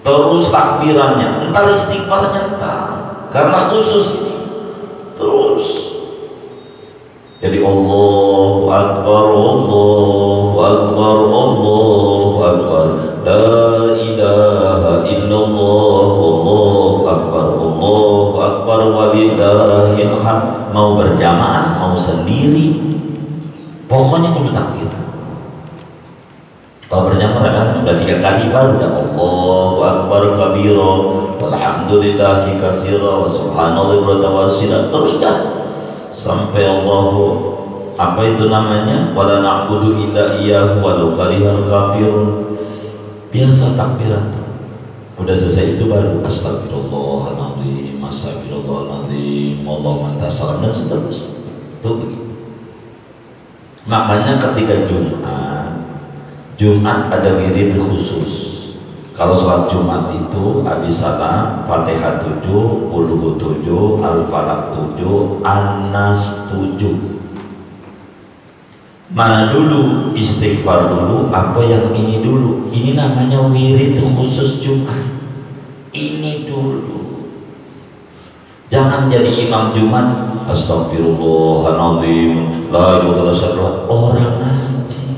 Terus takbirannya, entar istighfarnya entar. Karena khusus ini. Terus. Jadi Allahu Akbar, Allahu Akbar, Allahu Akbar, la ilaha illallah, Allahu Akbar, Allahu Akbar, walillahil hamd. Mau berjamaah, mau sendiri, pokoknya kudu takbir. Kalau berjamaah kan udah 3 kali baru udah Allahu Akbar kabira, walhamdulillahi katsira, wa subhanallahi wa ta'ala. Terus dah sampai Allahu apa itu namanya, wala na'budu illa iyyahu walau karihal kafirun. Biasa takbiran tuh. Udah selesai itu baru astagfirullahaladzim, astagfirullahaladzim, Allahumma anta salam, dan seterusnya. Itu begitu. Makanya ketika Jumat ada wirid khusus. Kalau sholat Jumat itu habis salam Fatihah 7, Qul 7, Al-Falaq 7, An-Nas 7. Mana dulu? Istighfar dulu, apa yang ini dulu? Ini namanya wirid khusus Jumat. Ini dulu. Jangan jadi imam Jumat astagfirullahaladzim, la ilaha illallah. Orang ngaji.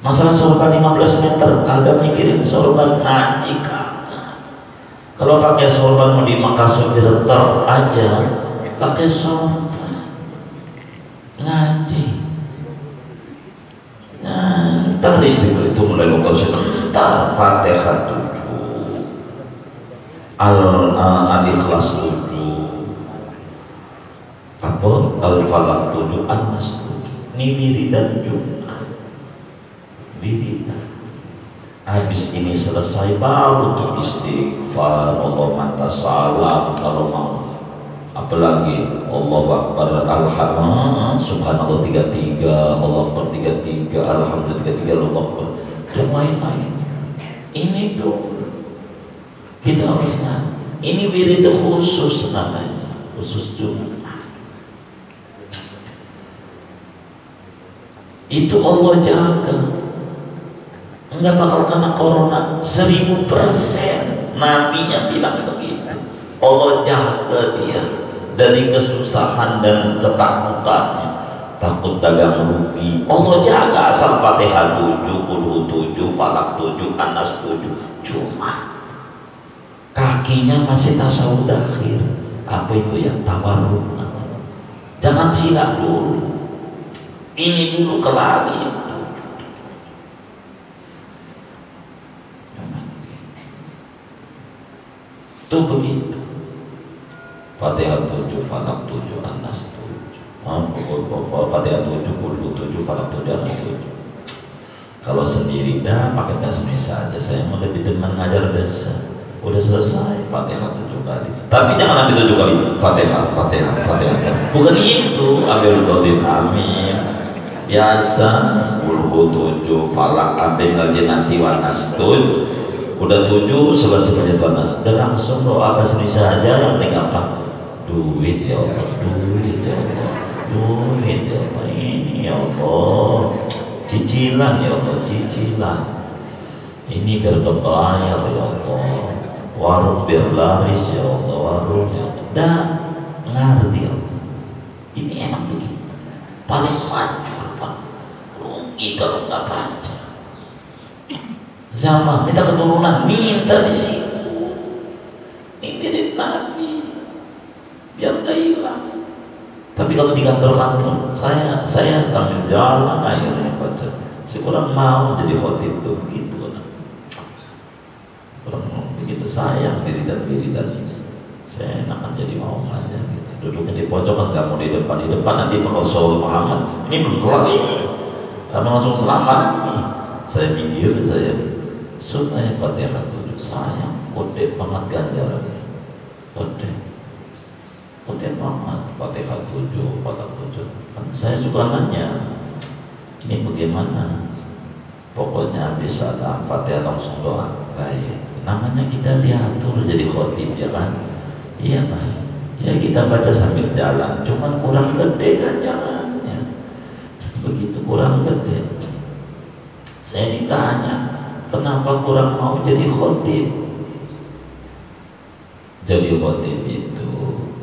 Masalah sorban 15 meter, kagak mikirin sorban, ngaji kagak. Kalau pakai sorban mau di Makassar direter aja, pakai sorban ngaji. Nah, ntar istighfar itu mulai lokal sebentar, Fatihah 7, Al-Ikhlas 7, apa? Al-Falaq 7, An-Nas 7. Ini wiridan Jumat. Wiridan. Habis ini selesai baru tuh istighfar, Allah manta salam kalau mau. Apalagi Allahu Akbar, Alhamdulillah, Subhanallah 33, Allah Akbar 33, Alhamdulillah 33, Allah Akbar. Yang lain-lain. Ini dulu kita harusnya. Ini wirid khusus namanya, khusus Jumat. Itu Allah jaga. Enggak bakal kena corona 1000%. Nabinya bilang begitu. Allah jaga dia dari kesusahan dan ketakutannya. Takut dagang rugi, Allah jaga. Asal Fatihah 7, Qul 7, Falaq 7, Anas 7. Cuma kakinya masih tasawuf akhir. Apa itu ya? Tawarruk namanya. Jangan silap dulu, ini dulu kelari. Itu begitu. Fatihah 7, Falaq 7, Anas 7. Fatihah 7, Qul 7, Falaq 7, Anas 7. Kalau sendiri dah pakai basmi saja. Saya mau lebih demen ngajar biasa. Udah selesai Fatihah 7 kali. Tapi jangan ambil 7 kali. Fatihah, Fatihah, Fatihah. Bukan itu. Ambil Dodin, amin. Biasa. Qul 7, Falaq, ambil lagi nanti Wanas 7. Udah 7 selesai baca Wanas. Udah langsung doa basmi saja yang penting apa? Duit ya Allah, duit ya Allah, duit ya Allah, ini ya Allah, cicilan ya Allah, cicilan ini biar kebayar ya Allah, warung biar laris ya Allah, warung ya Allah. Dah ngerti ya Allah, ini enak begitu, paling manjur Pak, rugi kalau nggak baca. Sama minta keturunan, minta di situ, ini mirip Nabi biar gak hilang. Tapi kalau di kantor-kantor saya sambil jalan akhirnya baca. Saya kurang mau jadi khotib tuh begitu. Kurang begitu sayang wiridan ini. Saya enakan jadi mau aja gitu. Duduknya di pojok kan nggak mau di depan nanti Rasul Muhammad ini belum kelar ini. Karena langsung selamat nih. Saya minggir, saya sudah Fatihah dulu. Sayang, kode banget ganjarannya. Kode banget, Fatihah 7, Falaq 7. Kan saya suka nanya, ini bagaimana? Pokoknya habis salam Fatihah langsung doa. Baik, namanya kita diatur jadi khotib ya kan? Iya baik. Ya kita baca sambil jalan, cuman kurang gede kan jalannya. Begitu kurang gede. Saya ditanya, kenapa kurang mau jadi khotib? Jadi khotib itu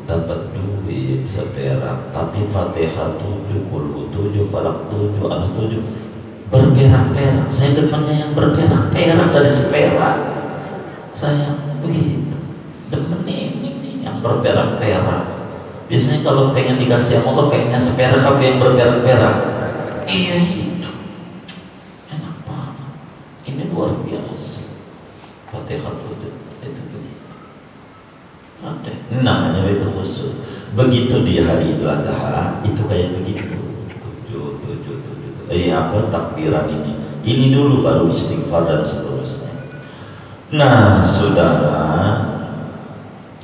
dapat duit seperak, tapi Fatihah 7, Qul 7, Falaq 7, Anas 7 berperak-perak. Saya demennya yang berperak-perak dari seperak. Saya begitu demen ini yang berperak-perak. Biasanya kalau pengen dikasih Allah pengennya seperak, tapi yang berperak-perak. Iya itu enak banget. Ini luar biasa. Fatihah 7 itu begitu. Ada namanya itu khusus. Begitu di hari Idul Adha itu kayak begitu. 7. Apa takbiran ini dulu baru istighfar dan seterusnya. Nah, saudara,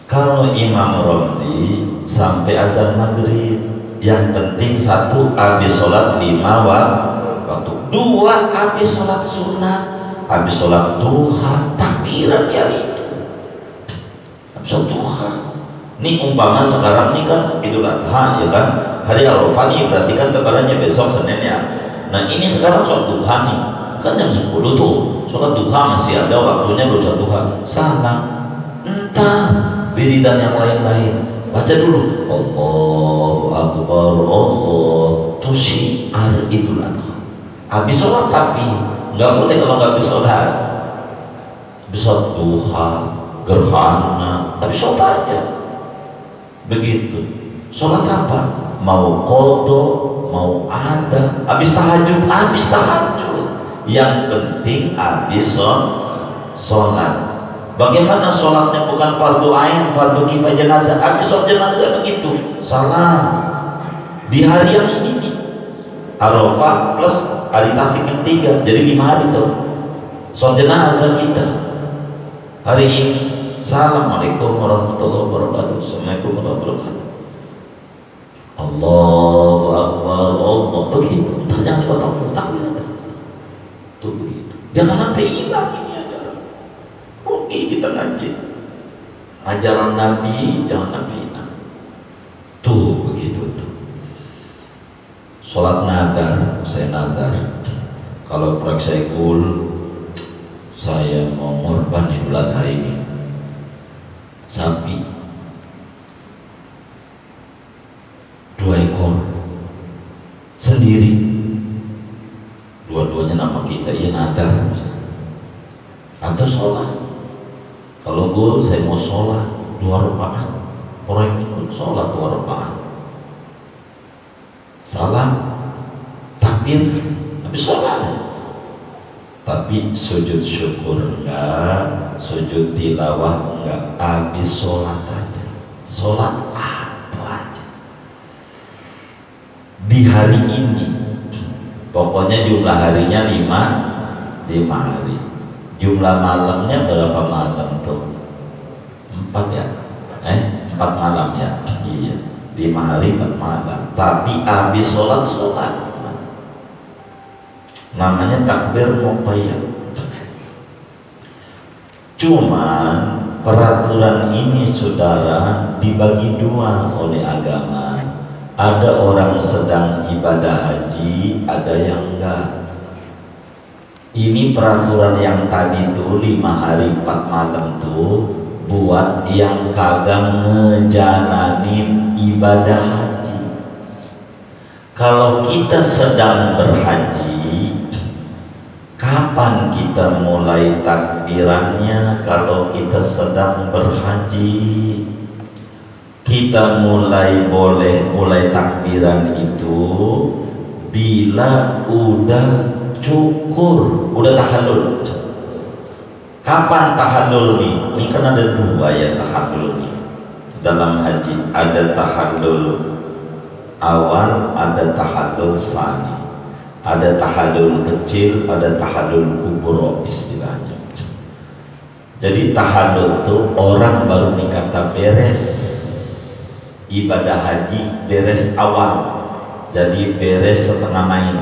kalau Imam Romli sampai azan maghrib, yang penting satu habis sholat 5 waktu, 2 habis sholat sunat, habis sholat duha, takbiran di hari itu. Duha. Ini umpama sekarang ini kan Idul Adha ya kan, hari Arafah nih berarti kan lebarannya besok Senin ya. Nah ini sekarang sholat duha nih, kan jam 10 tuh sholat duha masih ada waktunya belum sholat duha. Salam, entah wiridan yang lain-lain, baca dulu Allahu Akbar, Allah tuh syiar Idul Adha. Habis sholat tapi nggak boleh kalau nggak habis sholat. Habis sholat duha, gerhana, tapi sholat aja begitu. Sholat apa? Mau qadha, mau ada, habis tahajud, yang penting habis sholat. Bagaimana sholatnya bukan fardu ain, fardu kifayah jenazah, habis sholat jenazah begitu salam. Di hari yang ini nih Arafah plus hari tasik yang 3, jadi 5 hari tuh sholat jenazah kita hari ini. Assalamualaikum warahmatullahi wabarakatuh. Assalamualaikum warahmatullahi wabarakatuh. Allahu Akbar, Allah begitu. Jangan dipotong tuh begitu. Jangan sampai hilang ini ajaran. Oke kita ngaji ajaran Nabi, jangan sampai hilang. Tuh begitu tuh. Sholat nadar, saya nadar kalau proyek saya cool, saya mau ngorban Idul Adha ini sapi kita ya nadar atau sholat. Kalau gue saya mau sholat 2 rakaat, orang ikut sholat 2 rakaat, salam, takbir, tapi sholat. Tapi sujud syukur enggak, sujud tilawah enggak, habis sholat aja. Sholat apa aja di hari ini, pokoknya jumlah harinya 5 hari. Jumlah malamnya berapa malam tuh? 4 ya? 4 malam ya? Iya, 5 hari 4 malam. Tapi habis sholat namanya takbir muqayyad. Cuman peraturan ini saudara dibagi 2 oleh agama. Ada orang sedang ibadah haji, ada yang enggak. Ini peraturan yang tadi tuh 5 hari 4 malam tuh buat yang kagak ngejalanin ibadah haji. Kalau kita sedang berhaji, kapan kita mulai takbirannya? Kalau kita sedang berhaji, kita mulai takbiran itu bila udah cukur, udah tahallul. Kapan tahallul nih? Ini kan ada 2 ya tahallul nih dalam haji. Ada tahallul awal, ada tahallul tsani. Ada tahallul kecil, ada tahallul kubro istilahnya. Jadi tahallul itu orang baru dikata beres ibadah haji, beres awal, jadi beres setengah main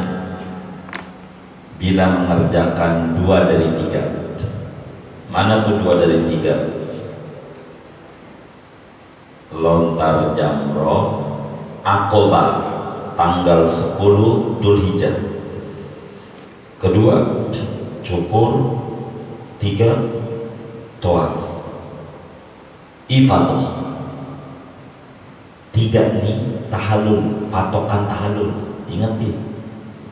bila mengerjakan 2 dari 3. Mana tuh 2 dari 3? Lontar jamroh Aqobah tanggal 10 Dzulhijjah. Kedua cukur, 3 tawaf ifadah. 3 nih tahallul, patokan tahallul. Ingetin,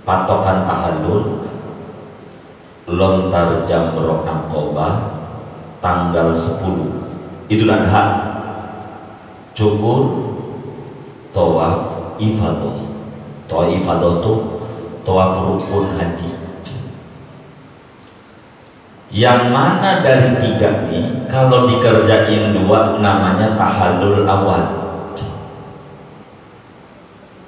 patokan tahallul lontar jamroh Aqobah tanggal 10 Idul Adha, cukur, tawaf ifadah. Tawaf ifadah tuh tawaf rukun haji. Yang mana dari 3 nih kalau dikerjain 2 namanya tahallul awal.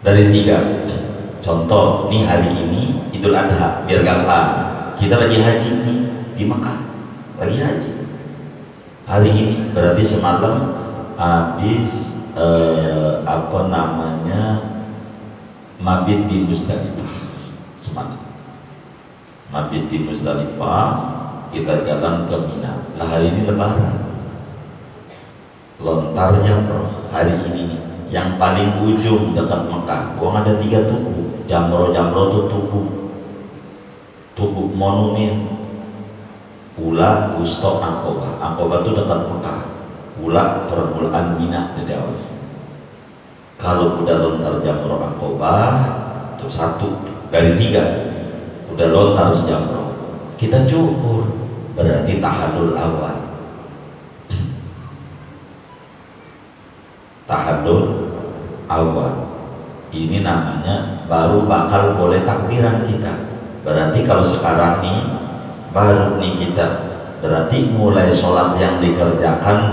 Dari 3 contoh nih, hari ini Idul Adha, biar gampang, kita lagi haji nih di Mekah, lagi haji hari ini, berarti semalam habis mabit di Muzdalifah. Semalam mabit di Muzdalifah, kita jalan ke Mina. Lah hari ini lebaran, lontar jamroh hari ini nih, yang paling ujung dekat Mekah. Gua ada 3 tugu, jamroh tuh tugu monumen, Ula, Wusta, Aqobah. Aqobah tuh dekat Mekah, Ula permulaan Mina dari awal. Kalau udah lontar jamroh Aqobah tuh 1 dari 3 udah lontar di jamroh, kita cukur, berarti tahallul awal. Tahallul awal ini namanya baru bakal boleh takbiran kita. Berarti kalau sekarang nih baru nih kita, berarti mulai sholat yang dikerjakan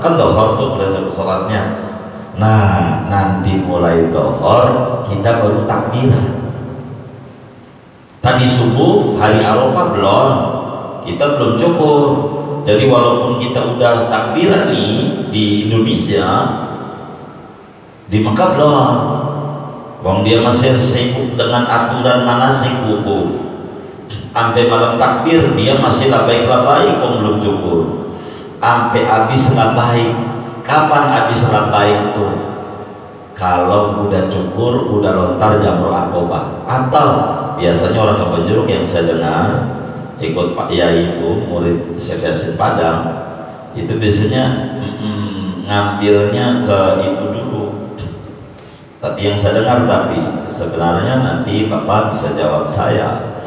kan dohor tuh udah sholatnya. Nah nanti mulai dohor kita baru takbiran. Tadi subuh hari Arafah belum, kita belum cukur. Jadi walaupun kita udah takbiran nih di Indonesia, di Mekah belum. Bang dia masih sibuk dengan aturan manasik wukuf. Sampai malam takbir dia masih labbaik kok belum cukur. Sampai habis labbaik. Kapan habis labbaik tuh? Kalau udah cukur, udah lontar jamroh Aqobah. Atau biasanya orang Kampung Jeruk yang saya dengar ikut Pak Yai itu murid Syekh Yasin Padang, itu biasanya ngambilnya ke itu dulu, Tapi yang saya dengar, tapi sebenarnya nanti Bapak bisa jawab saya.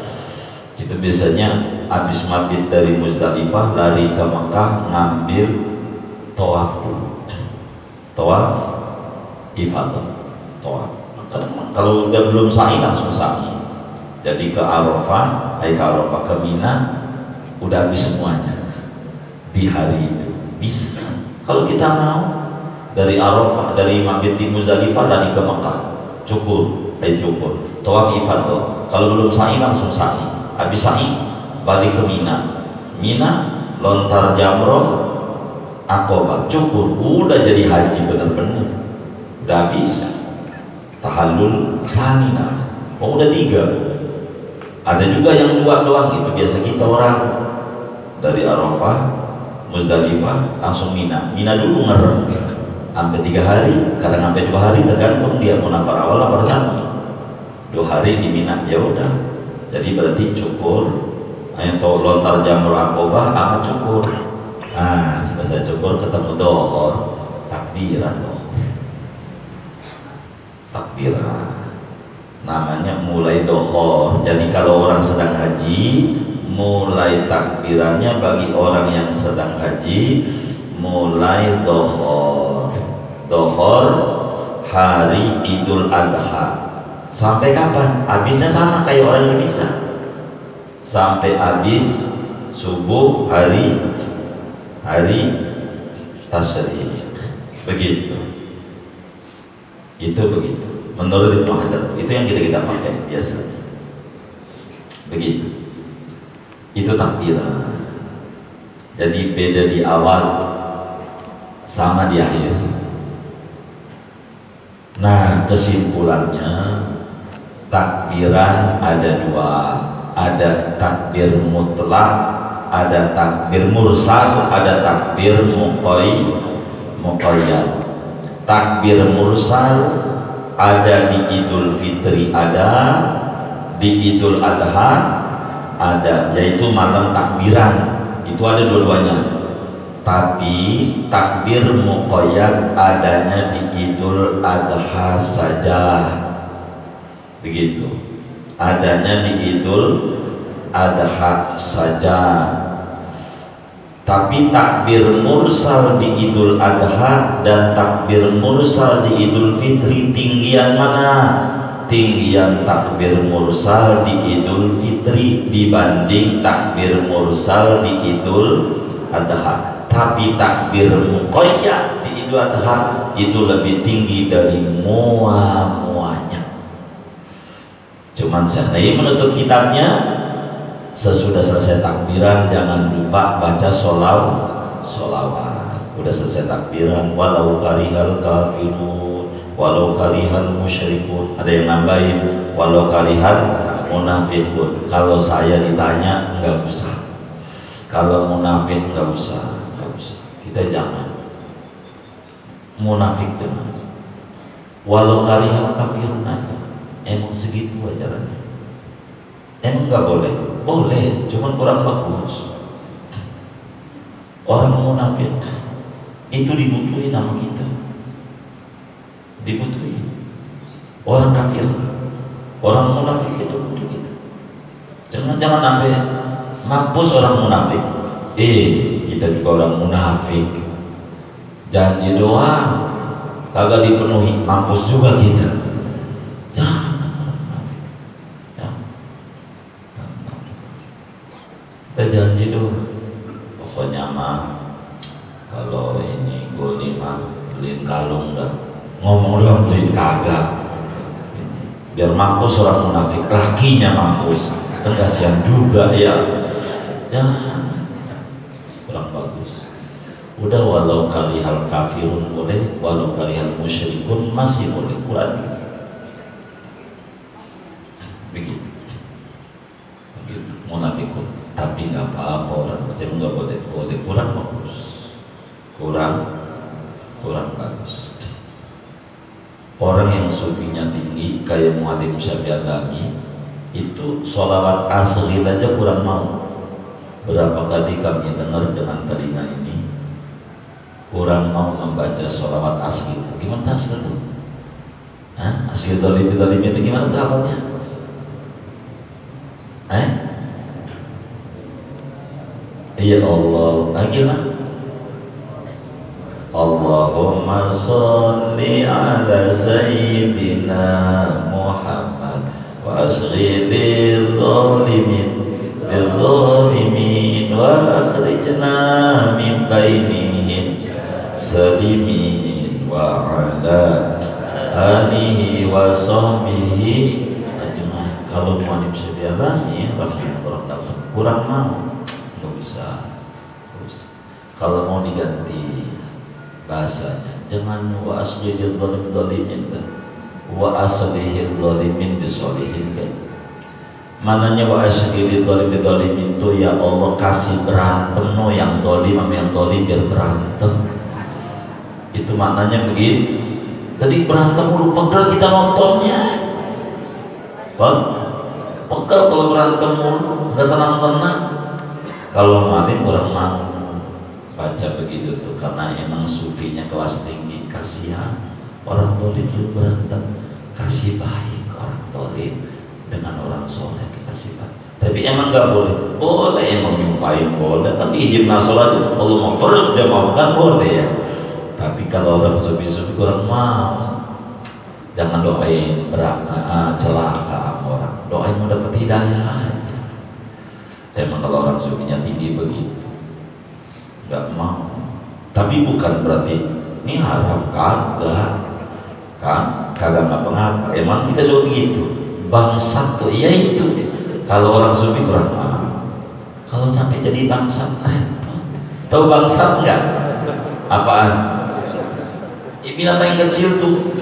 Itu biasanya habis mabit dari Muzdalifah lari ke Mekah ngambil tawaf dulu. Tawaf ifadah, tawaf. Kalau udah belum sa'i langsung sa'i. Jadi ke Arafah, ke Arafah, ke Mina, udah habis semuanya di hari itu. Bisa. Kalau kita mau dari Arafah, dari mabit di Muzdalifah lari ke Mekah, cukur, tawaf ifadah. Kalau belum sa'i langsung sa'i. Habis sa'i balik ke Mina. Mina lontar jamroh, Aqobah, cukur, udah jadi haji bener-bener. Udah habis tahallul sani, oh udah 3. Ada juga yang 2 doang, itu biasa kita orang dari Arafah, Muzdalifah langsung Mina. Mina dulu ngerem sampai 3 hari, kadang sampai 2 hari, tergantung dia mau nafar awal nafar sani. 2 hari di Mina, ya udah. Jadi berarti cukur, atau lontar jamur Aqobah sama cukur. Nah, selesai cukur ketemu dohor, takbiran dohor. Takbiran namanya mulai dohor. Jadi kalau orang sedang haji, mulai takbirannya bagi orang yang sedang haji mulai dohor. Dohor hari Idul Adha. Sampai kapan? Habisnya sama kayak orang Indonesia. Sampai habis subuh hari Tasyrik. Begitu. Itu begitu. Menurut Ibnu Hajar, itu yang kita pakai biasa. Begitu. Itu takbiran. Jadi beda di awal sama di akhir. Nah, kesimpulannya takbiran ada 2. Ada takbir mutlak, ada takbir mursal, ada takbir muqayyad. Takbir mursal ada di Idul Fitri, ada di Idul Adha, ada, yaitu malam takbiran. Itu ada dua-duanya. Tapi takbir muqayyad adanya di Idul Adha saja. Begitu. Adanya di Idul Adha saja. Tapi takbir mursal di Idul Adha dan takbir mursal di Idul Fitri, tinggian mana? Tinggian takbir mursal di Idul Fitri dibanding takbir mursal di Idul Adha. Tapi takbir muqayyad di Idul Adha itu lebih tinggi dari muanya. Cuman Syekh menutup kitabnya, sesudah selesai takbiran jangan lupa baca sholawat. Udah selesai takbiran, walau karihal kafirun, walau karihal musyrikun. Ada yang nambahin, walau karihal munafiqun. Kalau saya ditanya nggak usah. Kalau munafik nggak usah. Kita jangan munafik dengan walau karihal kafirun aja. Emang segitu ajarannya. Emang nggak boleh? Boleh, cuman kurang bagus. Orang munafik itu dibutuhin sama kita, dibutuhin. Orang kafir, orang munafik itu butuh kita. Jangan sampai mampus orang munafik. Kita juga orang munafik. Janji doang kagak dipenuhi, mampus juga kita. Kita janji doang, pokoknya mah kalau ini goni mah beliin kalung dah, ngomong doang beliin kagak, biar mampus orang munafik, lakinya mampus, kan kasihan juga ya. Jangan, kurang bagus. Udah walau karihal kafirun boleh, walau karihal musyrikun masih boleh, Quran begitu. Munafikun, tapi nggak apa-apa orang macam nggak boleh kurang bagus, kurang bagus. Orang yang sufinya tinggi kayak Mu'alim Syafi'adami itu sholawat asli aja kurang mau. Berapa kali kami dengar dengan telinga ini, kurang mau membaca sholawat asli. Gimana asli itu? Hah? Asli dolim itu gimana tuh awalnya? Ya Allah, gimana? Allahumma sholli ala sayyidina Muhammad wa asghilil zalimin wa akhrijna min bainihim salimin wa ala alihi wa sahbihi ajma'in. Kalau mau dibiarani rahimahullah dapat kurang mau nggak usah. Kalau mau diganti bahasanya jangan wa asghilil zalimin wa aslihil zalimin bisolihin kan. Mananya wa asghilil zalimin itu ya Allah kasih berantem no yang dolim sama yang dolim biar berantem. Itu maknanya begitu. Tadi berantem mulu pegel kita nontonnya. Pegel kalau berantem mulu nggak tenang-tenang. Kalau maling kurang mau baca begitu tuh karena emang sufinya kelas tinggi. Kasihan orang dolim suruh berantem, kasih baik orang dolim dengan orang soleh kasih baik. Tapi emang nggak boleh emang nyumpahin boleh, tapi izin nasolah itu Allah mau farq dia mau kan boleh ya. Tapi kalau orang sufi kurang mau, jangan doain celaka orang, doain mau dapat hidayah aja. Emang kalau orang sufinya tinggi begitu nggak mau, tapi bukan berarti ini haram, kagak ngapa-ngapa. Emang kita suka begitu bangsat tuh, ya itu kalau orang sufi kurang mau. Kalau sampai jadi bangsat repot. Tahu bangsat nggak? Apaan? Binatang yang kecil tuh,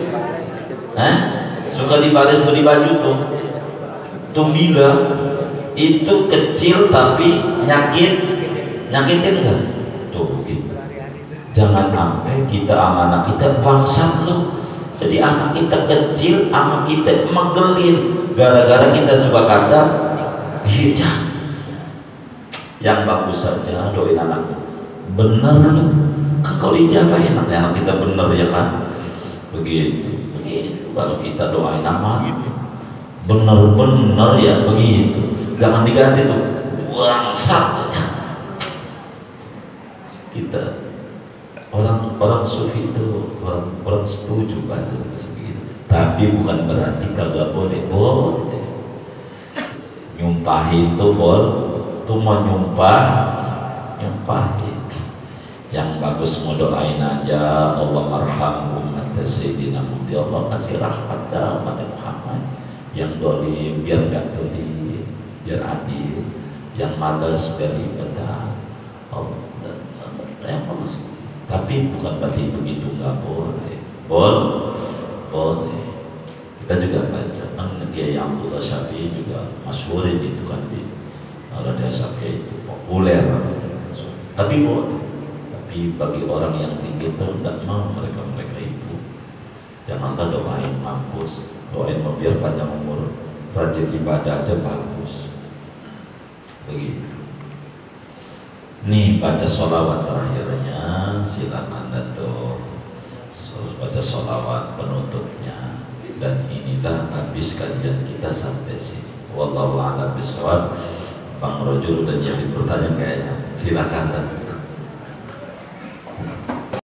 suka dibaris, suka dibaju tuh, tumbiga itu kecil tapi nyakitin nggak? Tuh gitu. Jangan sampai kita sama anak kita bangsat lu. Jadi anak kita kecil sama kita megelin gara-gara kita suka kata iya. Yang bagus saja doain anak bener lu. Kan kalau dijabahin nanti anak kita bener ya kan. Begitu baru kita doain nama gitu. Bener ya begitu. Jangan diganti tuh bangsat. Kita orang sufi itu orang setuju bahasa begitu, tapi bukan berarti kagak boleh nyumpahin tuh tuh mau nyumpahin. Yang bagus mau doain aja Allah marhamhum anta sayyidina Muhammad, Allah kasih rahmat pada Muhammad. Yang dolim biar gak dolim, biar adil. Yang malas biar ibadah Allah. Tapi bukan berarti begitu nggak boleh. Boleh. Kita juga baca kan Kiai Abdullah Syafi'i juga masyhurin itu kan di Raja Syafi'i itu populer. Tapi boleh. Tapi bagi orang yang tinggi itu tidak mau mereka itu. Janganlah doain mampus, doain biar panjang umur, rajin ibadah aja bagus. Begitu. Nih baca sholawat terakhirnya, silakan Dato' baca sholawat penutupnya. Dan inilah habis kajian kita sampai sini. Wallahu a'lam bishawab. Bang Rojul udah jadi pertanyaan kayaknya. Silakan Dato'.